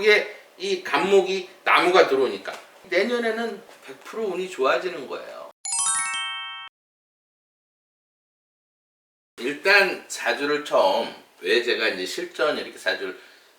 거기에 이 간목이 나무가 들어오니까 내년에는 100% 운이 좋아지는 거예요. 일단 사주를 처음 왜 제가 이제 실전 이렇게 사주를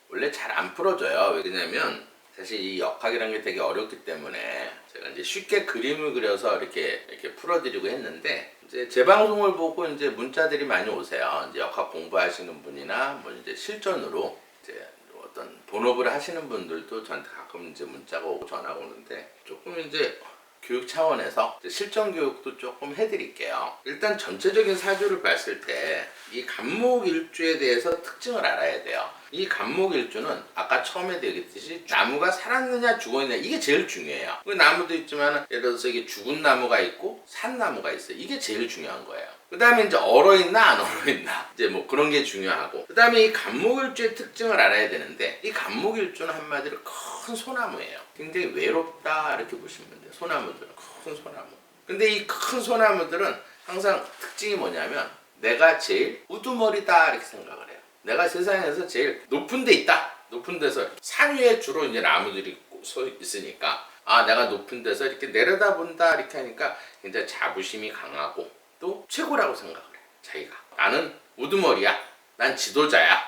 원래 잘 안 풀어줘요. 왜냐면 사실 이 역학이라는 게 되게 어렵기 때문에 제가 이제 쉽게 그림을 그려서 이렇게 풀어드리고 했는데 이제 제 방송을 보고 이제 문자들이 많이 오세요. 이제 역학 공부하시는 분이나 뭐 이제 실전으로 이제 어떤 본업을 하시는 분들도 저한테 가끔 이제 문자가 오고 전화가 오는데 조금 이제 교육 차원에서 실전 교육도 조금 해드릴게요. 일단 전체적인 사주를 봤을 때 이 간목일주에 대해서 특징을 알아야 돼요. 이 간목일주는 아까 처음에 얘기했듯이 나무가 살았느냐 죽었느냐 이게 제일 중요해요. 그 나무도 있지만 예를 들어서 이게 죽은 나무가 있고 산 나무가 있어요. 이게 제일 중요한 거예요. 그 다음에 이제 얼어있나 안 얼어있나 이제 뭐 그런 게 중요하고 그 다음에 이 간목일주의 특징을 알아야 되는데 이 간목일주는 한마디로 큰 소나무예요. 굉장히 외롭다 이렇게 보시면 돼요. 소나무들은 큰 소나무. 근데 이 큰 소나무들은 항상 특징이 뭐냐면 내가 제일 우두머리다 이렇게 생각을 해요. 내가 세상에서 제일 높은 데 있다. 높은 데서 산 위에 주로 이제 나무들이 서 있으니까 아 내가 높은 데서 이렇게 내려다본다 이렇게 하니까 굉장히 자부심이 강하고 또 최고라고 생각을 해요. 자기가 나는 우두머리야. 난 지도자야.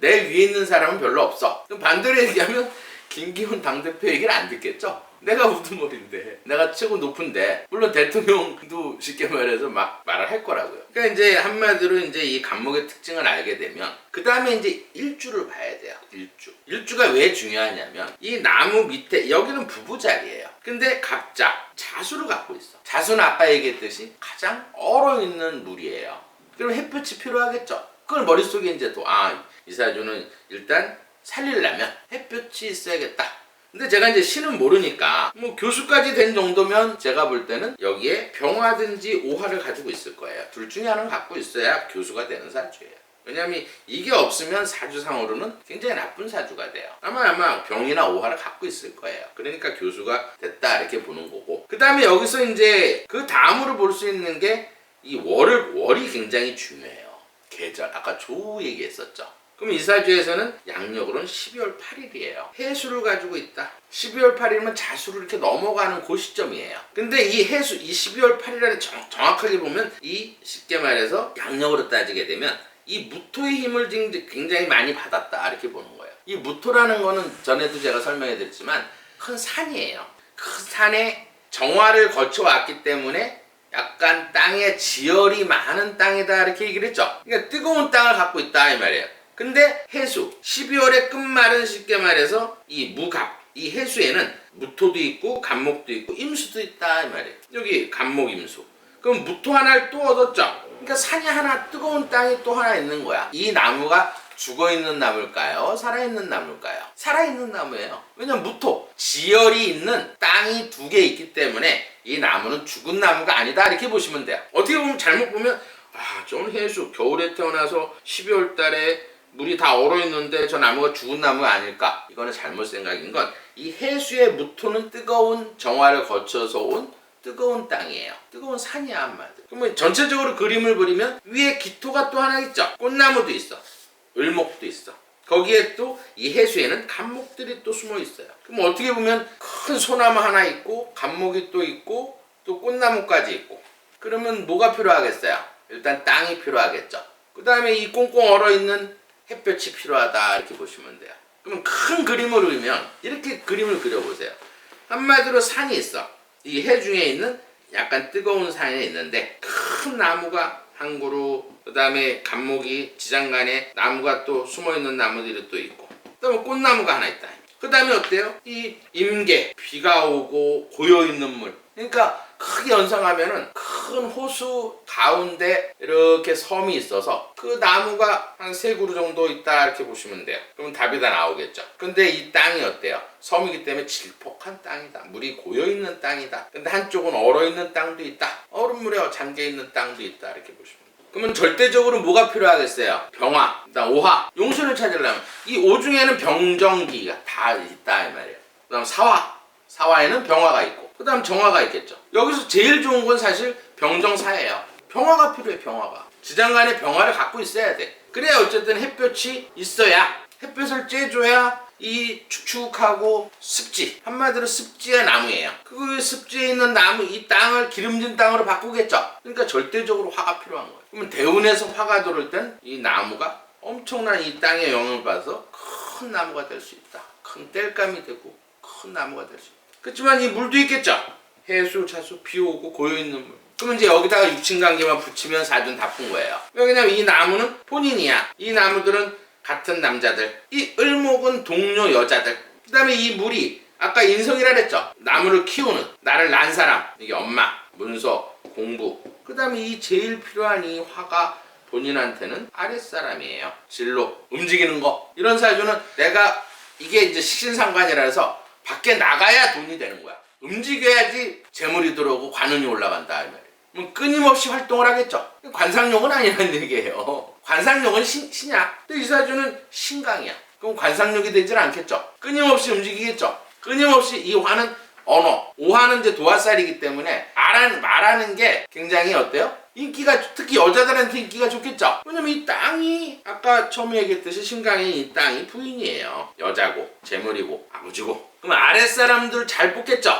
내 위에 있는 사람은 별로 없어. 그럼 반대로 얘기하면 김기훈 당대표 얘기를 안 듣겠죠? 내가 우두머리인데 내가 최고 높은데 물론 대통령도 쉽게 말해서 막 말을 할 거라고요. 그러니까 이제 한마디로 이제 이 간목의 특징을 알게 되면 그 다음에 이제 일주를 봐야 돼요. 일주가 왜 중요하냐면 이 나무 밑에 여기는 부부자리예요. 근데 갑자 자수를 갖고 있어. 자수는 아까 얘기했듯이 가장 얼어있는 물이에요. 그럼 햇볕이 필요하겠죠. 그걸 머릿속에 이제 또 이 사주는 일단 살리려면 햇볕이 있어야겠다. 근데 제가 이제 신은 모르니까 뭐 교수까지 된 정도면 제가 볼 때는 여기에 병화든지 오화를 가지고 있을 거예요. 둘 중에 하나는 갖고 있어야 교수가 되는 사주예요. 왜냐하면 이게 없으면 사주상으로는 굉장히 나쁜 사주가 돼요. 아마 병이나 오화를 갖고 있을 거예요. 그러니까 교수가 됐다 이렇게 보는 거고 그 다음에 여기서 이제 그 다음으로 볼 수 있는 게 이 월이 굉장히 중요해요. 계절 아까 조우 얘기했었죠. 그럼 이 사주에서는 양력으로는 12월 8일이에요. 해수를 가지고 있다. 12월 8일이면 자수를 이렇게 넘어가는 그 시점이에요. 근데 이 해수, 이 12월 8일에 정확하게 보면 이 쉽게 말해서 양력으로 따지게 되면 이 무토의 힘을 굉장히 많이 받았다 이렇게 보는 거예요. 이 무토라는 거는 전에도 제가 설명해 드렸지만 큰 산이에요. 큰 산에 정화를 거쳐왔기 때문에 약간 땅에 지열이 많은 땅이다 이렇게 얘기를 했죠. 그러니까 뜨거운 땅을 갖고 있다 이 말이에요. 근데 해수 12월의 끝말은 쉽게 말해서 이 무갑 이 해수에는 무토도 있고 간목도 있고 임수도 있다 이 말이에요. 여기 간목 임수 그럼 무토 하나를 또 얻었죠. 그러니까 산이 하나 뜨거운 땅이 또 하나 있는 거야. 이 나무가 죽어있는 나무일까요? 살아있는 나무일까요? 살아있는 나무예요. 왜냐면 무토 지열이 있는 땅이 두 개 있기 때문에 이 나무는 죽은 나무가 아니다 이렇게 보시면 돼요. 어떻게 보면 잘못 보면 좀 해수 겨울에 태어나서 12월 달에 물이 다 얼어있는데 저 나무가 죽은 나무가 아닐까? 이거는 잘못 생각인 건 이 해수의 무토는 뜨거운 정화를 거쳐서 온 뜨거운 땅이에요. 뜨거운 산이야 한마디로. 그러면 전체적으로 그림을 그리면 위에 기토가 또 하나 있죠. 꽃나무도 있어. 을목도 있어. 거기에 또 이 해수에는 간목들이 또 숨어 있어요. 그럼 어떻게 보면 큰 소나무 하나 있고 간목이 또 있고 또 꽃나무까지 있고 그러면 뭐가 필요하겠어요? 일단 땅이 필요하겠죠. 그 다음에 이 꽁꽁 얼어있는 햇볕이 필요하다 이렇게 보시면 돼요. 그러면 큰 그림을 그리면 이렇게 그림을 그려보세요. 한마디로 산이 있어. 이 해 중에 있는 약간 뜨거운 산에 있는데 큰 나무가 한 그루 그 다음에 간목이 지장간에 나무가 또 숨어있는 나무들이 또 있고 그 다음에 꽃나무가 하나 있다. 그 다음에 어때요? 이 임계 비가 오고 고여있는 물 그러니까 크게 연상하면은 큰 호수 가운데 이렇게 섬이 있어서 그 나무가 한 3그루 정도 있다 이렇게 보시면 돼요. 그러면 답이 다 나오겠죠. 근데 이 땅이 어때요? 섬이기 때문에 질퍽한 땅이다. 물이 고여있는 땅이다. 근데 한쪽은 얼어있는 땅도 있다. 얼음물에 잠겨있는 땅도 있다 이렇게 보시면 돼요. 그러면 절대적으로 뭐가 필요하겠어요? 병화, 그다음 오화, 용신을 찾으려면 이 오 중에는 병정기가 다 있다 이 말이에요. 그다음 사화에는 병화가 있고 그 다음 정화가 있겠죠. 여기서 제일 좋은 건 사실 병정사예요. 병화가 필요해. 병화가 지장간에 병화를 갖고 있어야 돼. 그래야 어쨌든 햇볕이 있어야 햇볕을 쬐줘야 이 축축하고 습지, 한마디로 습지의 나무예요. 그 습지에 있는 나무, 이 땅을 기름진 땅으로 바꾸겠죠. 그러니까 절대적으로 화가 필요한 거예요. 그러면 대운에서 화가 들어올 땐 이 나무가 엄청난 이 땅의 영향을 받아서 큰 나무가 될 수 있다. 큰 땔감이 되고 큰 나무가 될 수 있다. 그렇지만 이 물도 있겠죠. 해수, 차수, 비 오고 고여있는 물. 그러면 이제 여기다가 육친관계만 붙이면 사주는 다 푼 거예요. 왜냐면 이 나무는 본인이야. 이 나무들은 같은 남자들. 이 을목은 동료 여자들. 그 다음에 이 물이 아까 인성이라 그랬죠. 나무를 키우는, 나를 낳은 사람. 이게 엄마, 문서, 공부. 그 다음에 이 제일 필요한 이 화가 본인한테는 아랫사람이에요. 진로, 움직이는 거. 이런 사주는 내가 이게 이제 식신상관이라서 밖에 나가야 돈이 되는 거야. 움직여야지 재물이 들어오고 관운이 올라간다. 이 말이에요. 그럼 끊임없이 활동을 하겠죠. 관상용은 아니라는 얘기예요. 관상용은 신약. 근데 이 사주는 신강이야. 그럼 관상용이 되질 않겠죠. 끊임없이 움직이겠죠. 끊임없이 이 화는 언어. 오화는 이제 도화살이기 때문에 말하는 게 굉장히 어때요? 인기가, 특히 여자들한테 인기가 좋겠죠. 왜냐면 이 땅이 아까 처음에 얘기했듯이 신강인 이 땅이 부인이에요. 여자고 재물이고 아버지고. 그럼 아랫사람들 잘 뽑겠죠.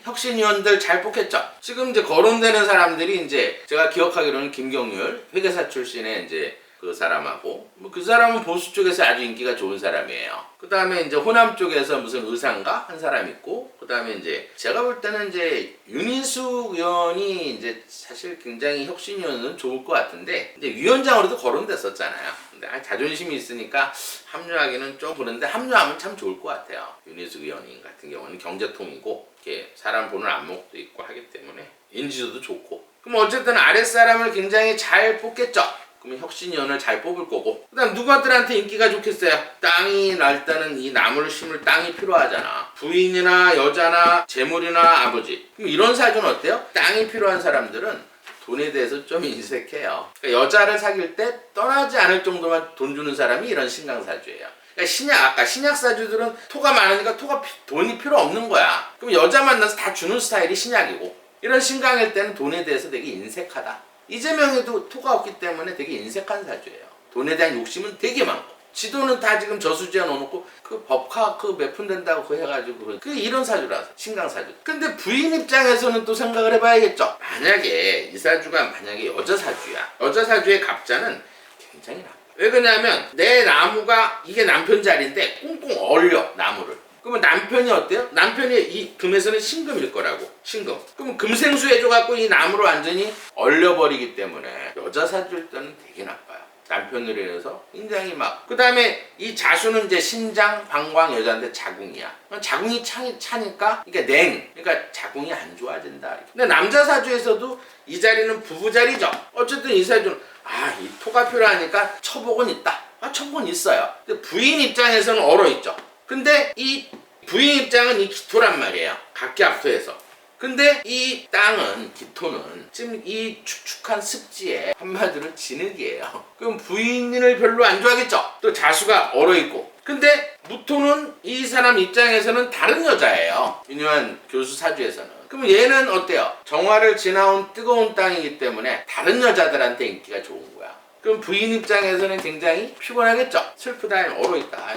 혁신위원들 잘 뽑겠죠. 지금 이제 거론되는 사람들이 이제 제가 기억하기로는 김경률 회계사 출신의 이제 그 사람하고 뭐 그 사람은 보수 쪽에서 아주 인기가 좋은 사람이에요. 그 다음에 이제 호남 쪽에서 무슨 의상가 한 사람 있고, 그 다음에 이제 제가 볼 때는 이제 윤희숙 의원이 이제 사실 굉장히 혁신위원은 좋을 것 같은데 이제 위원장으로도 거론됐었잖아요. 근데 자존심이 있으니까 합류하기는 좀 그런데 합류하면 참 좋을 것 같아요. 윤희숙 의원님 같은 경우는 경제통이고 이렇게 사람 보는 안목도 있고 하기 때문에 인지도도 좋고. 그럼 어쨌든 아랫사람을 굉장히 잘 뽑겠죠. 그러면 혁신위원을 잘 뽑을 거고. 그 다음 누구들한테 인기가 좋겠어요? 땅이 날 때는 이 나무를 심을 땅이 필요하잖아. 부인이나 여자나 재물이나 아버지. 그럼 이런 사주는 어때요? 땅이 필요한 사람들은 돈에 대해서 좀 인색해요. 그러니까 여자를 사귈 때 떠나지 않을 정도만 돈 주는 사람이 이런 신강사주예요. 그러니까 아까 신약사주들은 토가 많으니까 돈이 필요 없는 거야. 그럼 여자 만나서 다 주는 스타일이 신약이고, 이런 신강일 때는 돈에 대해서 되게 인색하다. 이재명에도 토가 없기 때문에 되게 인색한 사주예요. 돈에 대한 욕심은 되게 많고, 지도는 다 지금 저수지에 넣어놓고 그 법카 그 몇 푼 된다고 그 해가지고 그 이런 사주라서 신강사주. 근데 부인 입장에서는 또 생각을 해봐야겠죠. 만약에 이 사주가 만약에 여자 사주야. 여자 사주의 갑자는 굉장히 나빠. 왜 그러냐면 내 나무가 이게 남편 자리인데 꽁꽁 얼려 나무를. 그러면 남편이 어때요? 남편이 이 금에서는 신금일 거라고. 신금. 그럼 금생수 해줘갖고 이 나무를 완전히 얼려버리기 때문에 여자 사주일 때는 되게 나빠요. 남편으로 인해서 굉장히 막. 그 다음에 이 자수는 이제 신장, 방광 여자인데 자궁이야. 자궁이 차니까 그러니까 그러니까 자궁이 안 좋아진다. 근데 남자 사주에서도 이 자리는 부부 자리죠. 어쨌든 이 사주는 이 토가 필요하니까 처복은 있다. 처복은 있어요. 근데 부인 입장에서는 얼어있죠. 근데 이 부인 입장은 이 기토란 말이에요. 각기압토에서. 근데 이 땅은, 기토는 지금 이 축축한 습지에 한마디로 진흙이에요. 그럼 부인을 별로 안 좋아하겠죠. 또 자수가 얼어있고. 근데 무토는 이 사람 입장에서는 다른 여자예요. 윤유한 교수 사주에서는. 그럼 얘는 어때요? 정화를 지나온 뜨거운 땅이기 때문에 다른 여자들한테 인기가 좋은 거야. 그럼 부인 입장에서는 굉장히 피곤하겠죠. 슬프다, 얼어있다.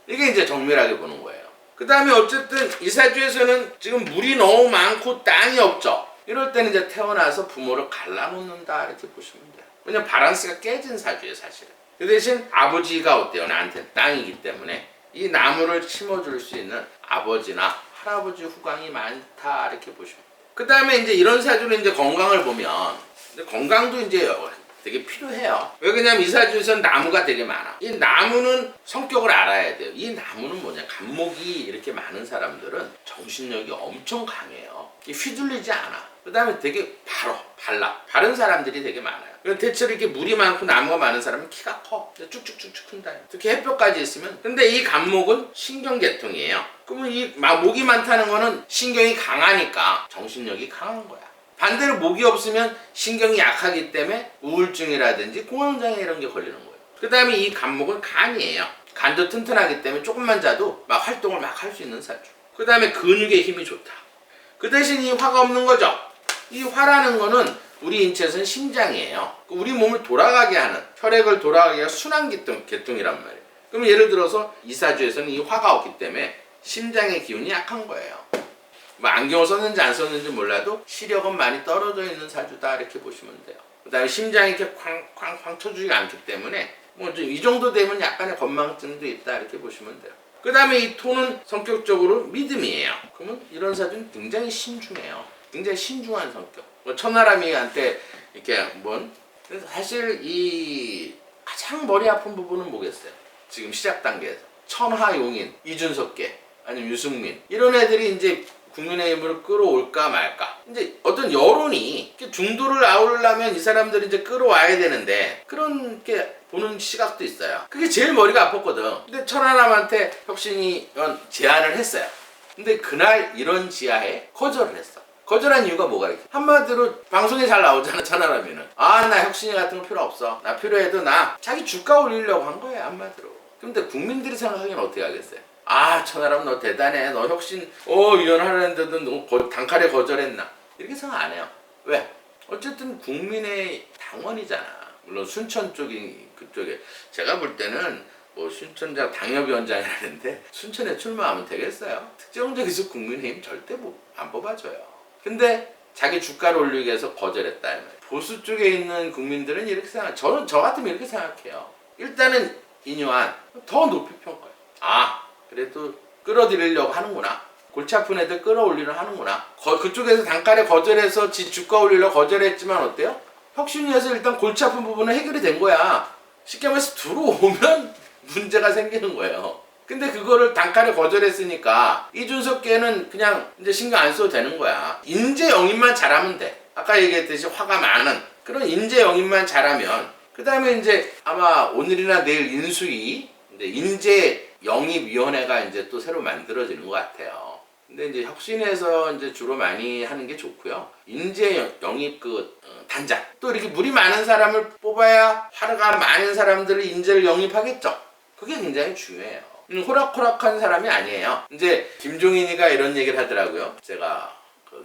이게 이제 정밀하게 보는 거예요. 그 다음에 어쨌든 이 사주에서는 지금 물이 너무 많고 땅이 없죠. 이럴 때는 이제 태어나서 부모를 갈라놓는다 이렇게 보시면 돼요. 왜냐면 바란스가 깨진 사주예요 사실은. 그 대신 아버지가 어때요? 나한테 땅이기 때문에 이 나무를 심어줄 수 있는 아버지나 할아버지 후광이 많다 이렇게 보시면 돼요. 그 다음에 이제 이런 사주는 이제 건강을 보면 건강도 이제 되게 필요해요. 왜 그러냐면 이 사주에서는 나무가 되게 많아. 이 나무는 성격을 알아야 돼요. 이 나무는 뭐냐, 간목이 이렇게 많은 사람들은 정신력이 엄청 강해요. 휘둘리지 않아. 그 다음에 되게 발라. 바른 사람들이 되게 많아요. 대체로 이렇게 물이 많고 나무가 많은 사람은 키가 커. 쭉쭉쭉쭉 큰다. 특히 햇볕까지 있으면. 근데 이 간목은 신경계통이에요. 그러면 이 목이 많다는 거는 신경이 강하니까 정신력이 강한 거야. 반대로 목이 없으면 신경이 약하기 때문에 우울증이라든지 공황장애 이런 게 걸리는 거예요. 그 다음에 이 간목은 간이에요. 간도 튼튼하기 때문에 조금만 자도 막 활동을 막 할 수 있는 사주. 그 다음에 근육의 힘이 좋다. 그 대신 이 화가 없는 거죠. 이 화라는 거는 우리 인체에서는 심장이에요. 우리 몸을 돌아가게 하는, 혈액을 돌아가게 하는 순환계통이란 말이에요. 그럼 예를 들어서 이사주에서는 이 화가 없기 때문에 심장의 기운이 약한 거예요. 뭐 안경을 썼는지 안 썼는지 몰라도 시력은 많이 떨어져 있는 사주다 이렇게 보시면 돼요. 그 다음에 심장이 이렇게 쾅쾅쾅 쳐주지가 않기 때문에 뭐 이 정도 되면 약간의 건망증도 있다 이렇게 보시면 돼요. 그 다음에 이 토는 성격적으로 믿음이에요. 그러면 이런 사주는 굉장히 신중해요. 굉장히 신중한 성격. 뭐 천하람이한테 이렇게 그래서 사실 이 가장 머리 아픈 부분은 뭐겠어요? 지금 시작 단계에서 천하용인, 이준석계, 아니면 유승민 이런 애들이 이제 국민의힘으로 끌어올까 말까. 이제 어떤 여론이 중도를 아우르려면 이 사람들이 이제 끌어와야 되는데 그런 게 보는 시각도 있어요. 그게 제일 머리가 아팠거든. 근데 천하람한테 혁신이 제안을 했어요. 근데 그날 이런 지하에 거절을 했어. 거절한 이유가 뭐가 있지? 한마디로 방송에 잘 나오잖아, 천하람이는. 아, 나 혁신이 같은 거 필요 없어. 나 필요해도 나 자기 주가 올리려고 한 거야, 한마디로. 근데 국민들이 생각하기엔 어떻게 하겠어요? 아, 천하람 너 대단해. 너 혁신 위원하려는데도 너 단칼에 거절했나? 이렇게 생각 안 해요. 왜? 어쨌든 국민의 당원이잖아. 물론 순천 쪽이 그쪽에 제가 볼 때는 뭐 순천자 당협위원장이라는데 순천에 출마하면 되겠어요? 특정적에서 국민의힘 절대 안 뽑아줘요. 근데 자기 주가를 올리기 위해서 거절했다. 보수 쪽에 있는 국민들은 이렇게 생각. 저는 저 같으면 이렇게 생각해요. 일단은 인요한 더 높이 평가해요. 아, 그래도 끌어들이려고 하는구나. 골치 아픈 애들 끌어올리려 하는구나. 그쪽에서 단칼에 거절해서 지 주가 올리려고 거절했지만 어때요? 혁신위에서 일단 골치 아픈 부분은 해결이 된 거야. 쉽게 말해서 들어오면 문제가 생기는 거예요. 근데 그거를 단칼에 거절했으니까 이준석계는 그냥 이제 신경 안 써도 되는 거야. 인재 영입만 잘하면 돼. 아까 얘기했듯이 화가 많은 그런 인재 영입만 잘하면 그 다음에 이제 아마 오늘이나 내일 인수위 이제 인재 영입위원회가 이제 또 새로 만들어지는 것 같아요. 근데 이제 혁신에서 이제 주로 많이 하는 게 좋고요. 인재 영입 단장. 또 이렇게 물이 많은 사람을 뽑아야 화가 많은 사람들을 인재를 영입하겠죠. 그게 굉장히 중요해요. 호락호락한 사람이 아니에요. 이제 김종인이가 이런 얘기를 하더라고요. 제가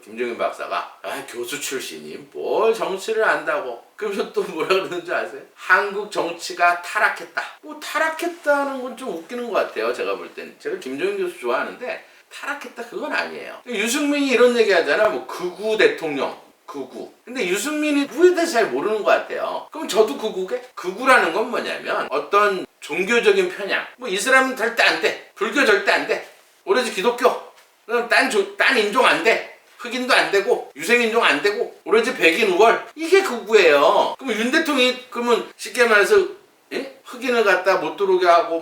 김종인 박사가 교수 출신이 뭘 정치를 안다고. 그러면서 또 뭐라 그러는 줄 아세요? 한국 정치가 타락했다. 뭐 타락했다는 건 좀 웃기는 것 같아요. 제가 볼 때는. 제가 김종인 교수 좋아하는데 타락했다 그건 아니에요. 유승민이 이런 얘기 하잖아. 뭐 극우 대통령. 극우. 근데 유승민이 극우에 대해서 잘 모르는 것 같아요. 그럼 저도 극우게? 극우라는 건 뭐냐면 어떤 종교적인 편향. 뭐 이슬람은 절대 안 돼. 불교 절대 안 돼. 오로지 기독교. 딴 인종 안 돼. 흑인도 안 되고 유색인종 안 되고 오로지 백인 우월. 이게 극우예요. 그럼 윤 대통령이 그러면 쉽게 말해서 흑인을 갖다 못 들어오게 하고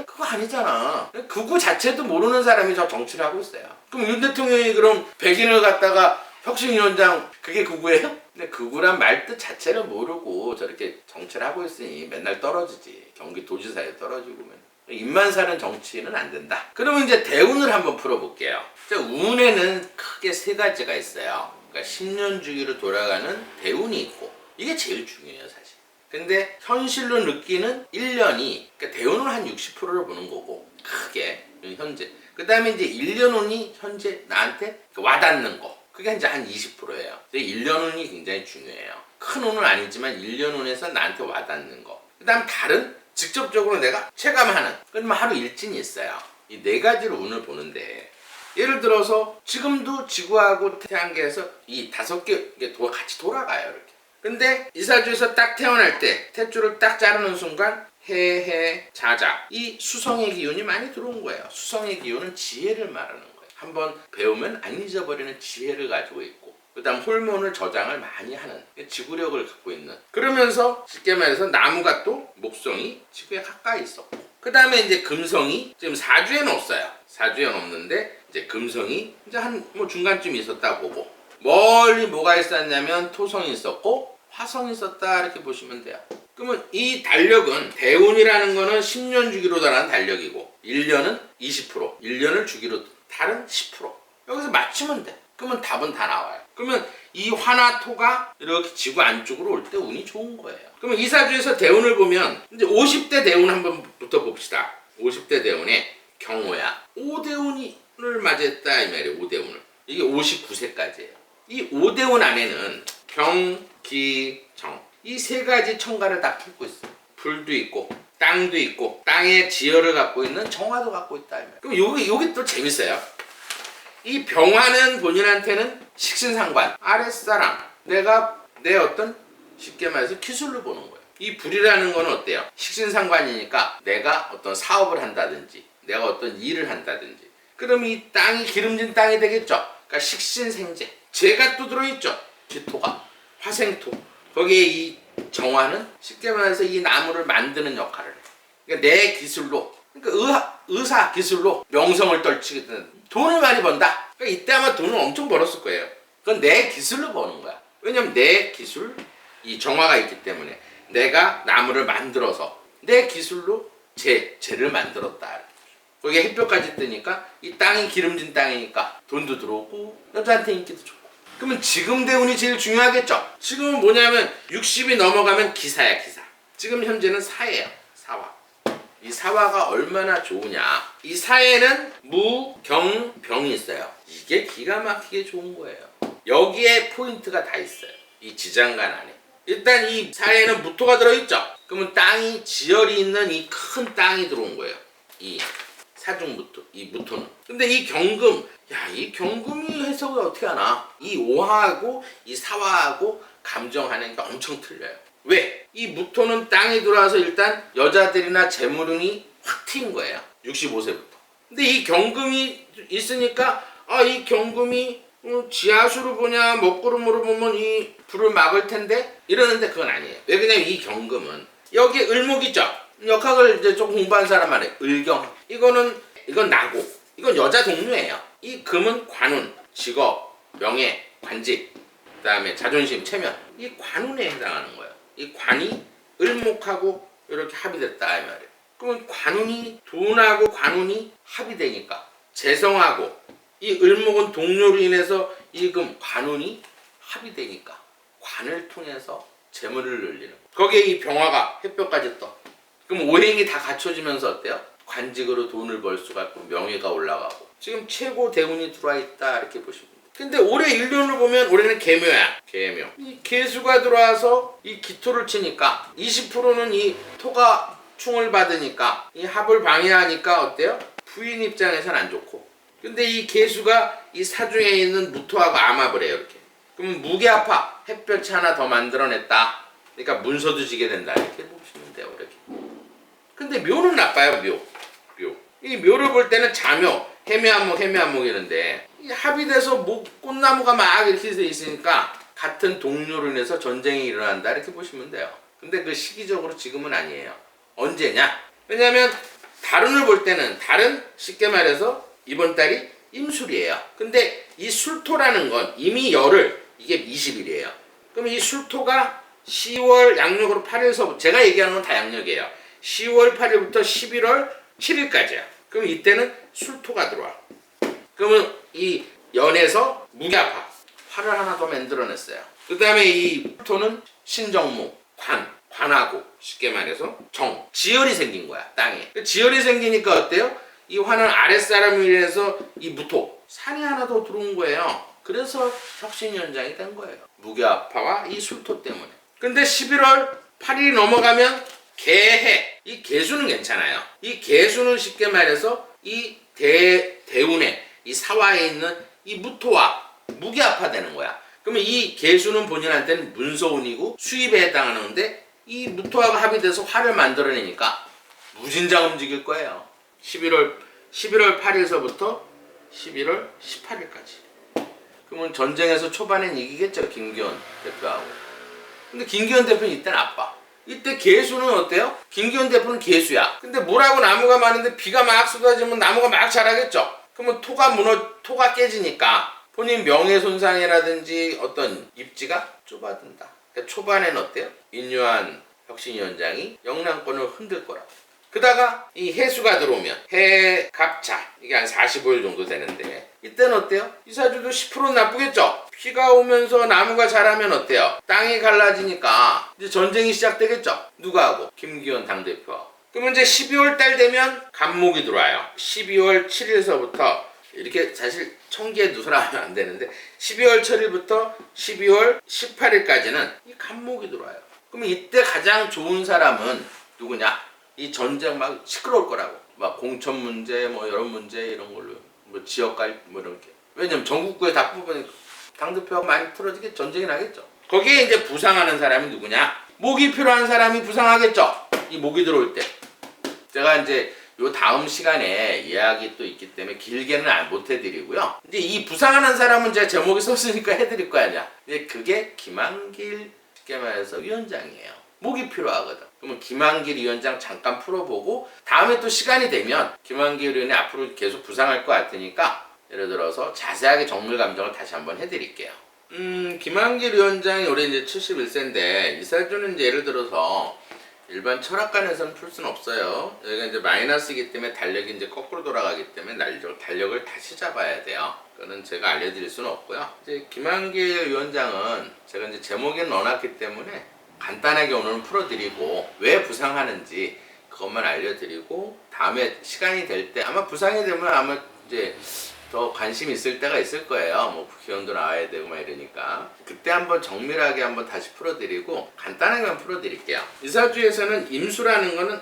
그거 아니잖아. 극우 자체도 모르는 사람이 저 정치를 하고 있어요. 그럼 윤 대통령이 그럼 백인을 갖다가 혁신위원장 그게 극우예요? 근데 극우란 말뜻 자체를 모르고 저렇게 정치를 하고 있으니 맨날 떨어지지. 경기도지사에 떨어지고 입만 사는 정치는 안 된다. 그러면 이제 대운을 한번 풀어볼게요. 운에는 크게 세 가지가 있어요. 그러니까 10년 주기로 돌아가는 대운이 있고 이게 제일 중요해요 사실. 근데 현실로 느끼는 1년이 그러니까 대운을 한 60%를 보는 거고 크게 현재. 그 다음에 이제 1년 운이 현재 나한테 와닿는 거. 그게 이제 한 20%예요. 1년 운이 굉장히 중요해요. 큰 운은 아니지만 1년 운에서 나한테 와닿는 거. 그 다음 다른 직접적으로 내가 체감하는 그러면 하루 일진이 있어요. 이 네 가지로 운을 보는데 예를 들어서 지금도 지구하고 태양계에서 이 5개 같이 돌아가요. 이렇게. 근데 이 사주에서 딱 태어날 때 탯줄을 딱 자르는 순간 해, 자자 이 수성의 기운이 많이 들어온 거예요. 수성의 기운은 지혜를 말하는 거예요. 한번 배우면 안 잊어버리는 지혜를 가지고 있고 그 다음 호르몬을 저장을 많이 하는 지구력을 갖고 있는 그러면서 쉽게 말해서 나무가 또 목성이 지구에 가까이 있었고 그 다음에 이제 금성이 지금 사주에는 없어요. 사주에는 없는데 이제 금성이 이제 한 중간쯤 있었다 보고 멀리 뭐가 있었냐면 토성이 있었고 화성이 있었다 이렇게 보시면 돼요. 그러면 이 달력은 대운이라는 거는 10년 주기로 달하는 달력이고 1년은 20% 1년을 주기로 달은 10% 여기서 맞추면 돼. 그러면 답은 다 나와요. 그러면 이 화나 토가 이렇게 지구 안쪽으로 올 때 운이 좋은 거예요. 그러면 이 사주에서 대운을 보면 이제 50대 대운 한번 부터 봅시다. 50대 대운에 경호야 5대운을 맞이했다 이 말이에요. 5대운을. 이게 59세까지예요. 이 5대운 안에는 병, 기, 정 이 세 가지 천간을 다 품고 있어요. 불도 있고 땅도 있고 땅의 지혈을 갖고 있는 정화도 갖고 있다. 그럼 여기 또 재밌어요. 이 병화는 본인한테는 식신상관, 아랫사람, 내가 내 어떤 쉽게 말해서 기술로 보는 거예요. 이 불이라는 건 어때요? 식신상관이니까 내가 어떤 사업을 한다든지 내가 어떤 일을 한다든지 그럼 이 땅이 기름진 땅이 되겠죠. 그러니까 식신생재, 재가 또 들어있죠. 기토가, 화생토. 거기에 이 정화는 쉽게 말해서 이 나무를 만드는 역할을 해요. 그러니까 내 기술로, 그러니까 의사 기술로 명성을 떨치게 되는, 돈을 많이 번다. 그러니까 이때 아마 돈을 엄청 벌었을 거예요. 그건 내 기술로 버는 거야. 왜냐면 내 기술, 이 정화가 있기 때문에 내가 나무를 만들어서 내 기술로 재를 만들었다. 거기에 햇볕까지 뜨니까 이 땅이 기름진 땅이니까 돈도 들어오고 여자한테 인기도 좋고. 그러면 지금 대운이 제일 중요하겠죠. 지금은 뭐냐면 60이 넘어가면 기사야, 기사. 지금 현재는 사예요, 사화. 이 사화가 얼마나 좋으냐. 이 사에는 무, 경, 병이 있어요. 이게 기가 막히게 좋은 거예요. 여기에 포인트가 다 있어요. 이 지장간 안에. 일단 이 사에는 무토가 들어있죠. 그러면 땅이 지열이 있는 이 큰 땅이 들어온 거예요. 이 사중무토, 이 무토는. 근데 이 경금, 이 경금이 해석을 어떻게 하나? 이 오화하고 이 사화하고 감정하는 게 엄청 틀려요. 왜? 이 무토는 땅이 들어와서 일단 여자들이나 재물운이 확 튄 거예요. 65세부터. 근데 이 경금이 있으니까 이 경금이 지하수로 보냐 먹구름으로 보면 이 불을 막을 텐데 이러는데 그건 아니에요. 왜 그러냐면 이 경금은 여기 을목 있죠. 역학을 이제 좀 공부한 사람 말해. 을경. 이건 나고 이건 여자 동료예요. 이 금은 관운, 직업, 명예, 관직, 그다음에 자존심, 체면. 이 관운에 해당하는 거예요. 이 관이 을목하고 이렇게 합의됐다 이 말이에요. 그러면 관운이 돈하고 관운이 합의되니까 재성하고 이 을목은 동료로 인해서 이 금 관운이 합의되니까 관을 통해서 재물을 늘리는 거예요. 거기에 이 병화가 햇볕까지 떠. 그럼 오행이 다 갖춰지면서 어때요? 관직으로 돈을 벌 수가 있고 명예가 올라가고 지금 최고 대운이 들어와 있다 이렇게 보시면 돼요. 근데 올해 일년을 보면 올해는 계묘야. 계묘. 이 계수가 들어와서 이 기토를 치니까 20%는 이 토가 충을 받으니까 이 합을 방해하니까 어때요? 부인 입장에서는 안 좋고. 근데 이 계수가 이 사중에 있는 무토하고 암합을 해요. 이렇게. 그러면 무게합화, 햇볕이 하나 더 만들어냈다. 그러니까 문서도 지게 된다. 이렇게 보시면 돼요. 이렇게. 근데 묘는 나빠요. 묘. 이 묘를 볼 때는 자묘, 해묘한목 이런데 이 합의돼서 꽃나무가 막 이렇게 돼 있으니까 같은 동료로 인해서 전쟁이 일어난다 이렇게 보시면 돼요. 근데 그 시기적으로 지금은 아니에요. 언제냐? 왜냐면 달운을 볼 때는 달은 쉽게 말해서 이번 달이 임술이에요. 근데 이 술토라는 건 이미 열흘, 이게 20일이에요. 그럼 이 술토가 10월 양력으로 8일서부터 제가 얘기하는 건 다 양력이에요. 10월 8일부터 11월 7일까지야. 그럼 이때는 술토가 들어와. 그러면 이 연에서 무게합화, 화를 하나 더 만들어냈어요. 그 다음에 이 토는 신정무, 관하고 쉽게 말해서 정, 지열이 생긴 거야 땅에. 지열이 생기니까 어때요? 이 화는 아랫사람에 의해서 이 무토, 산이 하나 더 들어온 거예요. 그래서 혁신연장이 된 거예요. 무게합화와 이 술토 때문에. 근데 11월 8일이 넘어가면 개해. 이 개수는 괜찮아요. 이 개수는 쉽게 말해서 이 대운에 이 사화에 있는 이 무토와 무게합화되는 거야. 그러면 이 개수는 본인한테는 문서운이고 수입에 해당하는데 이 무토하고 합의돼서 화를 만들어내니까 무진장 움직일 거예요. 11월 8일서부터 11월 18일까지. 그러면 전쟁에서 초반엔 이기겠죠. 김기현 대표하고. 근데 김기현 대표는 이때 나빠. 이때 개수는 어때요? 김기현 대표는 개수야. 근데 물하고 나무가 많은데 비가 막 쏟아지면 나무가 막 자라겠죠. 그러면 토가 깨지니까 본인 명예손상이라든지 어떤 입지가 좁아든다. 그러니까 초반에는 어때요? 인류한 혁신위원장이 영남권을 흔들 거라고. 그다가 이 해수가 들어오면 해갑차 이게 한 45일 정도 되는데 이때는 어때요? 이사주도 10% 나쁘겠죠? 비가 오면서 나무가 자라면 어때요? 땅이 갈라지니까 이제 전쟁이 시작되겠죠? 누가 하고? 김기현 당대표하고. 그러면 이제 12월 달 되면 간목이 들어와요. 12월 7일서부터 이렇게 사실 청기에 누설하면 안 되는데 12월 7일부터 12월 18일까지는 이 간목이 들어와요. 그러면 이때 가장 좋은 사람은 누구냐? 이 전쟁 막 시끄러울 거라고. 막 공천 문제, 뭐 이런 문제 이런 걸로 뭐 지역갈 뭐 이런 게. 왜냐면 전국구에 다 뽑으니까 당대표가 많이 틀어지게 전쟁이 나겠죠. 거기에 이제 부상하는 사람이 누구냐? 목이 필요한 사람이 부상하겠죠. 이 목이 들어올 때. 제가 이제 요 다음 시간에 이야기 또 있기 때문에 길게는 못 해드리고요. 이제 이 부상하는 사람은 제가 제목에 썼으니까 해드릴 거 아니야. 이제 그게 김한길 쉽게 말해서 위원장이에요. 목이 필요하거든. 그러면 김한길 위원장 잠깐 풀어보고 다음에 또 시간이 되면 김한길 의원이 앞으로 계속 부상할 것 같으니까 예를 들어서 자세하게 정밀 감정을 다시 한번 해드릴게요. 김한길 위원장이 올해 이제 71세인데 이사주는 이제 예를 들어서 일반 철학관에서는 풀 수는 없어요. 여기가 이제 마이너스이기 때문에 달력이 이제 거꾸로 돌아가기 때문에 달력을 다시 잡아야 돼요. 그거는 제가 알려드릴 수는 없고요. 이제 김한길 위원장은 제가 이제 제목에 넣어놨기 때문에 간단하게 오늘은 풀어드리고 왜 부상하는지 그것만 알려드리고 다음에 시간이 될 때 아마 부상이 되면 아마 이제 더 관심 있을 때가 있을 거예요. 뭐 국회의원도 나와야 되고 막 이러니까 그때 한번 정밀하게 한번 다시 풀어드리고 간단하게만 풀어드릴게요. 이 사주에서는 임수라는 거는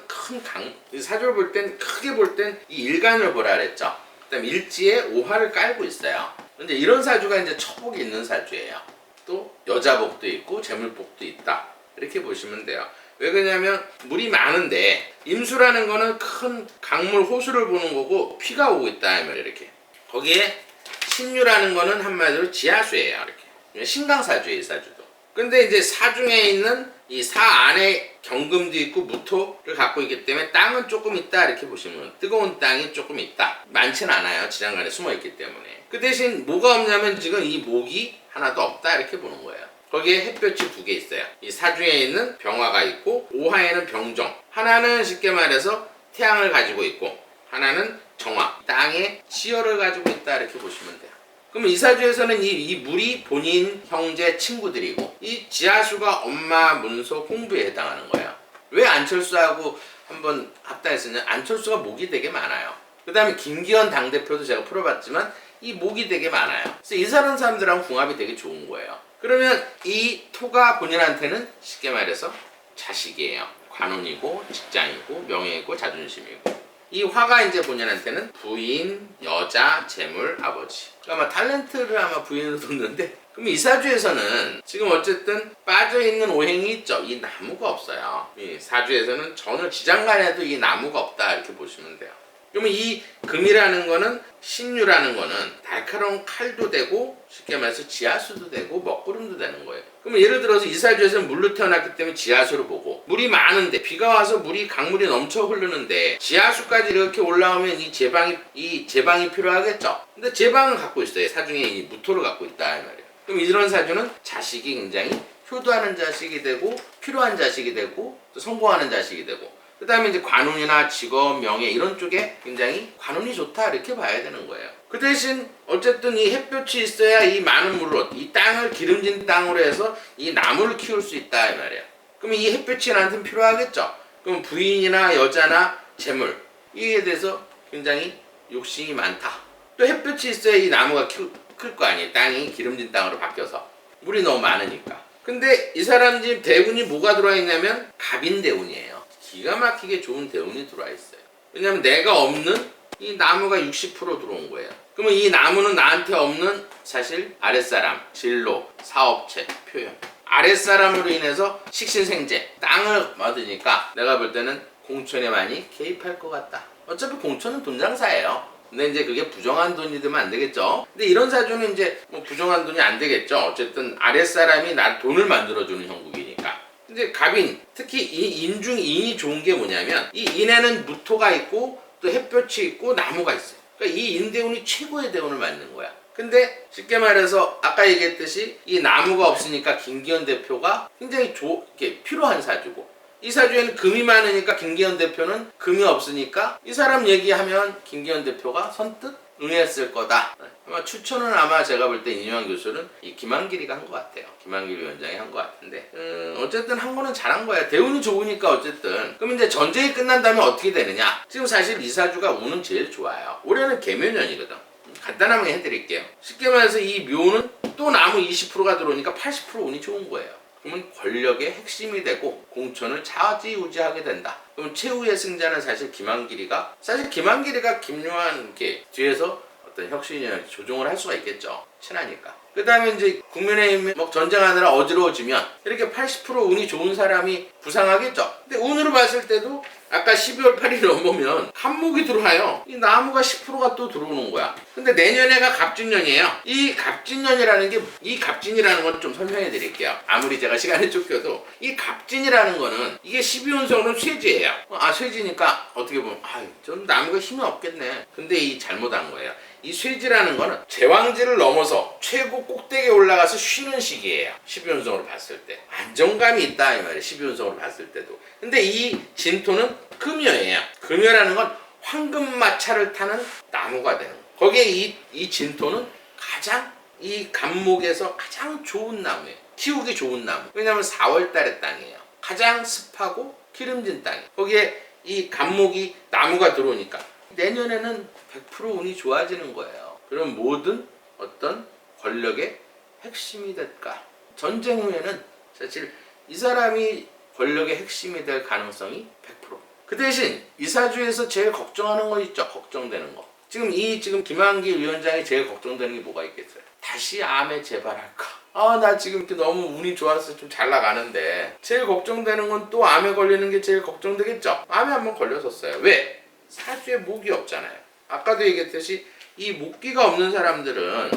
이 사주를 볼 땐 크게 볼 땐 이 일간을 보라 그랬죠. 그다음 일지에 오화를 깔고 있어요. 근데 이런 사주가 이제 처복이 있는 사주예요. 또 여자복도 있고 재물복도 있다. 이렇게 보시면 돼요. 왜 그러냐면 물이 많은데 임수라는 거는 큰 강물 호수를 보는 거고 피가 오고 있다 하면 이렇게. 거기에 신유라는 거는 한마디로 지하수예요. 이렇게. 신강사주예요, 이 사주도. 근데 이제 사중에 있는 이 사 안에 경금도 있고 무토를 갖고 있기 때문에 땅은 조금 있다 이렇게 보시면 돼요. 뜨거운 땅이 조금 있다. 많지는 않아요. 지장간에 숨어 있기 때문에. 그 대신 뭐가 없냐면 지금 이 목이 하나도 없다 이렇게 보는 거예요. 거기에 햇볕이 두 개 있어요. 이 사주에 있는 병화가 있고 오화에는 병정. 하나는 쉽게 말해서 태양을 가지고 있고 하나는 정화, 땅에 지열을 가지고 있다 이렇게 보시면 돼요. 그럼 이 사주에서는 이 물이 본인, 형제, 친구들이고 이 지하수가 엄마, 문서, 공부에 해당하는 거예요. 왜 안철수하고 한번 합당했었냐? 안철수가 목이 되게 많아요. 그 다음에 김기현 당대표도 제가 풀어봤지만 이 목이 되게 많아요. 그래서 이 사람들하고 궁합이 되게 좋은 거예요. 그러면 이 토가 본인한테는 쉽게 말해서 자식이에요. 관운이고 직장이고 명예이고 자존심이고 이 화가 이제 본인한테는 부인, 여자, 재물, 아버지. 그러니까 아마 탤런트를 아마 부인으로 뒀는데 그럼 이 사주에서는 지금 어쨌든 빠져있는 오행이 있죠. 이 나무가 없어요. 이 사주에서는 전혀 지장간에도 이 나무가 없다 이렇게 보시면 돼요. 그러면 이 금이라는 거는 신유라는 거는 날카로운 칼도 되고 쉽게 말해서 지하수도 되고 먹구름도 되는 거예요. 그러면 예를 들어서 이 사주에서는 물로 태어났기 때문에 지하수를 보고 물이 많은데 비가 와서 강물이 넘쳐 흐르는데 지하수까지 이렇게 올라오면 이 제방이 필요하겠죠. 근데 제방은 갖고 있어요. 사중에 이 무토를 갖고 있다 이 말이에요. 그럼 이런 사주는 자식이 굉장히 효도하는 자식이 되고 필요한 자식이 되고 또 성공하는 자식이 되고 그 다음에 이제 관운이나 직업, 명예 이런 쪽에 굉장히 관운이 좋다 이렇게 봐야 되는 거예요. 그 대신 어쨌든 이 햇볕이 있어야 이 많은 물로 이 땅을 기름진 땅으로 해서 이 나무를 키울 수 있다 이 말이에요. 그러면 이 햇볕이 나한테는 필요하겠죠. 그럼 부인이나 여자나 재물 이에 대해서 굉장히 욕심이 많다. 또 햇볕이 있어야 이 나무가 클 거 아니에요. 땅이 기름진 땅으로 바뀌어서 물이 너무 많으니까. 근데 이 사람 집 대운이 뭐가 들어와 있냐면 갑인대운이에요. 기가 막히게 좋은 대운이 들어와 있어요. 왜냐면 내가 없는 이 나무가 60% 들어온 거예요. 그러면 이 나무는 나한테 없는 사실 아랫사람, 진로, 사업체, 표현. 아랫사람으로 인해서 식신생재, 땅을 얻으니까 내가 볼 때는 공천에 많이 개입할 것 같다. 어차피 공천은 돈 장사예요. 근데 이제 그게 부정한 돈이 되면 안 되겠죠. 근데 이런 사주는 이제 뭐 부정한 돈이 안 되겠죠. 어쨌든 아랫사람이 나 돈을 만들어주는 형국이니까. 근데 갑인, 특히 이 인 중 인이 좋은 게 뭐냐면 이 인에는 무토가 있고 또 햇볕이 있고 나무가 있어요. 그러니까 이 인대운이 최고의 대운을 맞는 거야. 근데 쉽게 말해서 아까 얘기했듯이 이 나무가 없으니까 김기현 대표가 굉장히 이렇게 필요한 사주고 이 사주에는 금이 많으니까 김기현 대표는 금이 없으니까 이 사람 얘기하면 김기현 대표가 선뜻 응했을 거다. 아마 추천은 아마 제가 볼 때 이인영 교수는 이 김한길이가 한 것 같아요. 김한길 위원장이 한 것 같은데 어쨌든 한 거는 잘한 거야. 대운이 좋으니까 어쨌든. 그럼 이제 전쟁이 끝난 다음에 어떻게 되느냐? 지금 사실 이 사주가 운은 제일 좋아요. 올해는 개묘년이거든. 간단하게 해드릴게요. 쉽게 말해서 이 묘는 또 나무 20%가 들어오니까 80% 운이 좋은 거예요. 그러면 권력의 핵심이 되고 공천을 좌지우지하게 된다. 그럼 최후의 승자는 사실 김한길이가 김요한 이렇게 뒤에서 어떤 혁신이나 조종을 할 수가 있겠죠. 친하니까. 그 다음에 이제 국민의힘 뭐 전쟁하느라 어지러워지면 이렇게 80% 운이 좋은 사람이 부상하겠죠. 근데 운으로 봤을 때도 아까 12월 8일 넘으면 갑목이 들어와요. 이 나무가 10%가 또 들어오는 거야. 근데 내년에가 갑진년이에요. 이 갑진이라는 건 좀 설명해 드릴게요. 아무리 제가 시간에 쫓겨도 이 갑진이라는 거는 이게 12운성은 쇠지예요. 쇠지니까 어떻게 보면 좀 나무가 힘이 없겠네. 근데 이 잘못한 거예요. 이 쇠지라는 거는 제왕지를 넘어서 최고 꼭대기에 올라가서 쉬는 시기예요. 12운성으로 봤을 때. 안정감이 있다 이 말이에요. 12운성으로 봤을 때도. 근데 이 진토는 금여예요. 금여라는 건 황금마차를 타는 나무가 되는 거예요. 거기에 이 진토는 가장 이 갑목에서 가장 좋은 나무예요. 키우기 좋은 나무. 왜냐하면 4월달의 땅이에요. 가장 습하고 기름진 땅이에요. 거기에 이 갑목이 나무가 들어오니까 내년에는 100% 운이 좋아지는 거예요. 그럼 모든 어떤 권력의 핵심이 될까? 전쟁 후에는 사실 이 사람이 권력의 핵심이 될 가능성이 100%. 그 대신 이사주에서 제일 걱정하는 거 있죠. 걱정되는 거. 지금 김한길 위원장이 제일 걱정되는 게 뭐가 있겠어요? 다시 암에 재발할까? 나 지금 이렇게 너무 운이 좋아서 좀 잘 나가는데 제일 걱정되는 건 또 암에 걸리는 게 제일 걱정되겠죠. 암에 한번 걸렸었어요. 왜? 사주에 목이 없잖아요. 아까도 얘기했듯이 이 목기가 없는 사람들은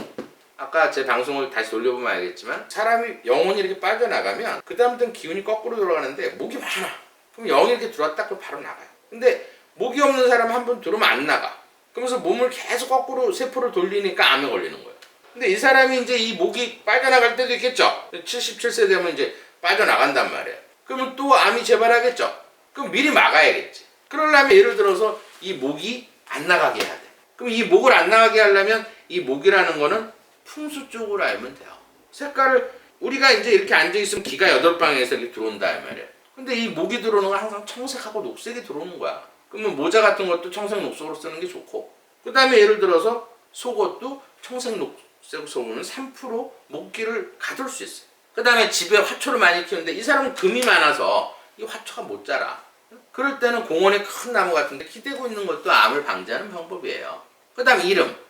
아까 제 방송을 다시 돌려보면 알겠지만 사람이 영혼이 이렇게 빠져나가면 그 다음부터는 기운이 거꾸로 돌아가는데 목이 많아. 그럼 영이 이렇게 들어왔다 그럼 바로 나가요. 근데 목이 없는 사람 한 번 들어오면 안 나가. 그러면서 몸을 계속 거꾸로 세포를 돌리니까 암에 걸리는 거예요. 근데 이 사람이 이제 이 목이 빠져나갈 때도 있겠죠. 77세 되면 이제 빠져나간단 말이에요. 그러면 또 암이 재발하겠죠. 그럼 미리 막아야겠지. 그러려면 예를 들어서 이 목이 안 나가게 해야 돼. 그럼 이 목을 안 나가게 하려면 이 목이라는 거는 풍수 쪽으로 알면 돼요. 색깔을 우리가 이제 이렇게 앉아있으면 기가 8방에서 이렇게 들어온다 이 말이에요. 근데 이 목이 들어오는 건 항상 청색하고 녹색이 들어오는 거야. 그러면 모자 같은 것도 청색 녹색으로 쓰는 게 좋고 그 다음에 예를 들어서 속옷도 청색 녹색 속으면 3% 목기를 가둘 수 있어요. 그 다음에 집에 화초를 많이 키우는데 이 사람은 금이 많아서 이 화초가 못 자라. 그럴 때는 공원에 큰 나무 같은데 기대고 있는 것도 암을 방지하는 방법이에요. 그 다음에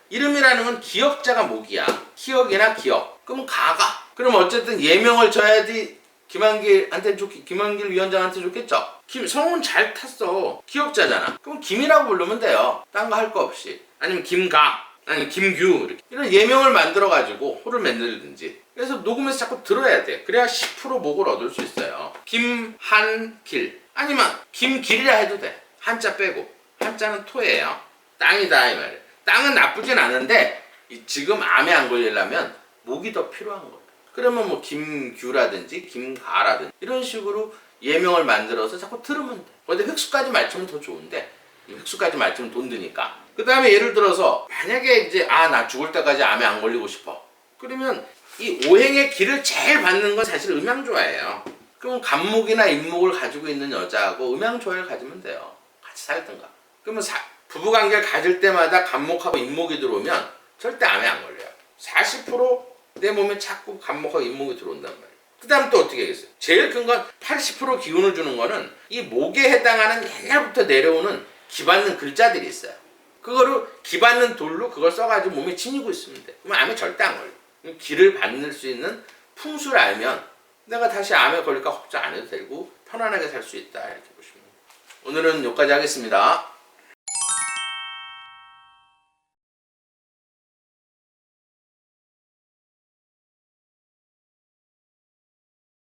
이름이라는 건 기억자가 목이야. 기억이나 기억. 그럼 가가. 그럼 어쨌든 예명을 줘야지 김한길 위원장한테 좋겠죠. 성은 잘 탔어. 기억자잖아. 그럼 김이라고 부르면 돼요. 딴 거 할 거 없이. 아니면 김가, 아니면 김규 이렇게. 이런 예명을 만들어가지고 호를 만들든지. 그래서 녹음해서 자꾸 들어야 돼. 그래야 10% 목을 얻을 수 있어요. 김한길. 아니면 김길이라 해도 돼. 한자 빼고. 한자는 토예요. 땅이다 이 말이에요. 땅은 나쁘진 않은데 지금 암에 안 걸리려면 목이 더 필요한 거예요. 그러면 뭐 김규라든지 김가라든지 이런 식으로 예명을 만들어서 자꾸 들으면 돼. 근데 획수까지 맞추면 더 좋은데 획수까지 맞추면 돈 드니까. 그 다음에 예를 들어서 만약에 이제 나 죽을 때까지 암에 안 걸리고 싶어. 그러면 이 오행의 길을 제일 받는 건 사실 음양조화예요. 그러면 갑목이나 인목을 가지고 있는 여자하고 음양조화를 가지면 돼요. 같이 살든가. 그러면 부부관계를 가질 때마다 갑목하고 인목이 들어오면 절대 암에 안 걸려요. 40%내 몸에 자꾸 갑목하고 인목이 들어온단 말이에요. 그 다음 또 어떻게 하겠어요? 제일 큰 건 80% 기운을 주는 거는 이 목에 해당하는 옛날부터 내려오는 기받는 글자들이 있어요. 그거를 기받는 돌로 그걸 써가지고 몸에 지니고 있으면 돼. 그러면 암에 절대 안 걸려. 기를 받을 수 있는 풍수를 알면 내가 다시 암에 걸릴까 걱정 안 해도 되고 편안하게 살 수 있다 이렇게 보시면 돼요. 오늘은 여기까지 하겠습니다.